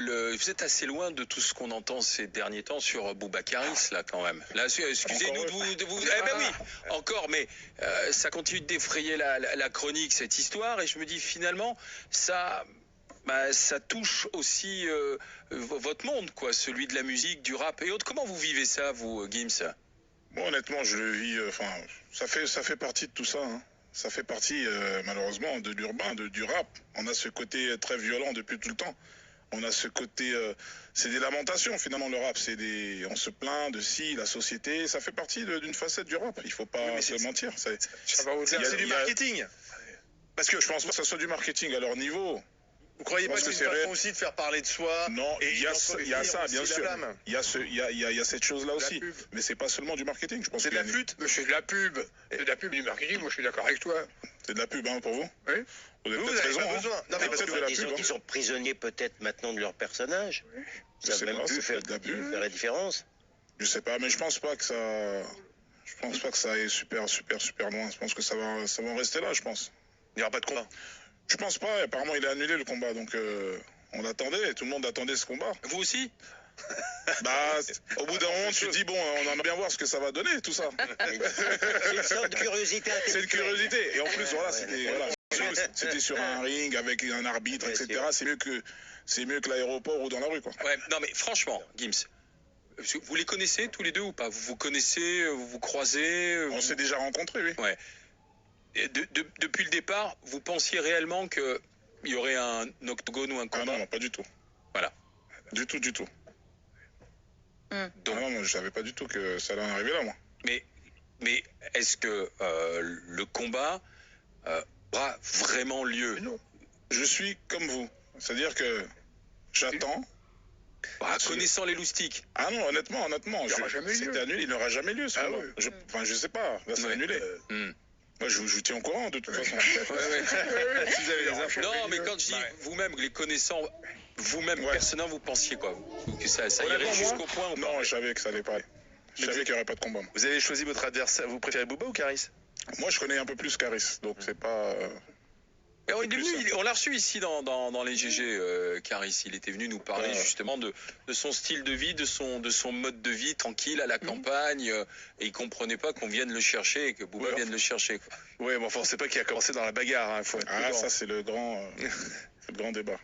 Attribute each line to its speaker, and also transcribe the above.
Speaker 1: vous êtes assez loin de tout ce qu'on entend ces derniers temps sur Boubacaris, là, quand même. Là, excusez-nous de vous... Eh ben oui, encore, mais ça continue de défrayer la chronique, cette histoire, et je me dis, finalement, ça touche aussi votre monde, quoi, celui de la musique, du rap et autres. Comment vous vivez ça, vous, Gims?
Speaker 2: Bon, honnêtement, je le vis, ça fait partie de tout ça, hein. Ça fait partie, malheureusement, de l'urbain, du rap. On a ce côté très violent depuis tout le temps. On a ce côté, c'est des lamentations finalement le rap, on se plaint de la société, ça fait partie d'une facette du rap. Il faut pas se mentir.
Speaker 3: C'est du marketing.
Speaker 2: Parce que je pense pas que ça soit du marketing à leur niveau.
Speaker 3: Vous croyez pas que c'est une façon aussi de faire parler de soi?
Speaker 2: Non, il y a ça, bien sûr. Il y a cette chose-là aussi. Mais c'est pas seulement du marketing. Je pense
Speaker 3: c'est de la flûte.
Speaker 4: C'est de la pub. C'est de la pub du marketing. Moi, je suis d'accord avec toi.
Speaker 2: C'est de la pub, hein, pour vous?
Speaker 4: Oui.
Speaker 2: Vous avez peut-être raison.
Speaker 3: Besoin.
Speaker 5: Non, mais parce qu'ils sont prisonniers peut-être maintenant de leur personnage. Ils savent même plus faire la différence.
Speaker 2: Je sais pas, mais je pense pas que ça aille super loin. Je pense que ça va en rester là, je pense.
Speaker 3: Il n'y aura pas de combat.
Speaker 2: Je pense pas, apparemment il a annulé le combat, donc on attendait, tout le monde attendait ce combat.
Speaker 1: Vous aussi?
Speaker 2: Au bout d'un moment, tu te dis, bon, on aimerait bien voir ce que ça va donner, tout ça.
Speaker 5: C'est une sorte de curiosité.
Speaker 2: C'est une curiosité, et en plus, c'était sur un ring avec un arbitre, etc. C'est mieux que l'aéroport ou dans la rue, quoi.
Speaker 1: Ouais, non mais franchement, Gims, vous les connaissez tous les deux ou pas? Vous vous connaissez, vous vous croisez?
Speaker 2: On s'est déjà rencontrés, oui.
Speaker 1: Ouais. Depuis le départ, vous pensiez réellement qu'il y aurait un octogone ou un combat?
Speaker 2: Ah non, pas du tout.
Speaker 1: Voilà.
Speaker 2: Du tout. Donc, non, je savais pas du tout que ça allait arriver là, moi.
Speaker 1: Mais est-ce que le combat aura vraiment lieu?
Speaker 2: Non. Je suis comme vous. C'est-à-dire que j'attends.
Speaker 1: Connaissant les loustiques.
Speaker 2: Ah non, honnêtement, c'était annulé, il n'aura jamais lieu, ce combat.
Speaker 4: Oui.
Speaker 2: Je sais pas, là, c'est annulé. Moi, je vous tiens au courant, de toute façon.
Speaker 1: Si vous avez les infos. Non, mais quand je dis vous-même, les connaissant, vous-même, personnellement, vous pensiez quoi? Que ça irait jusqu'au point?
Speaker 2: Non, je savais que ça allait pas. Je savais qu'il n'y aurait pas de combat.
Speaker 3: Vous avez choisi votre adversaire. Vous préférez Booba ou Caris?
Speaker 2: Moi, je connais un peu plus Caris, donc c'est pas...
Speaker 1: on l'a reçu ici dans les GG, Caris. Il était venu nous parler justement de son style de vie, de son mode de vie tranquille à la campagne. Et il comprenait pas qu'on vienne le chercher et que Booba vienne le chercher, quoi.
Speaker 3: Oui, mais enfin, on sait pas qui a commencé dans la bagarre. Hein,
Speaker 2: ça, c'est le grand débat.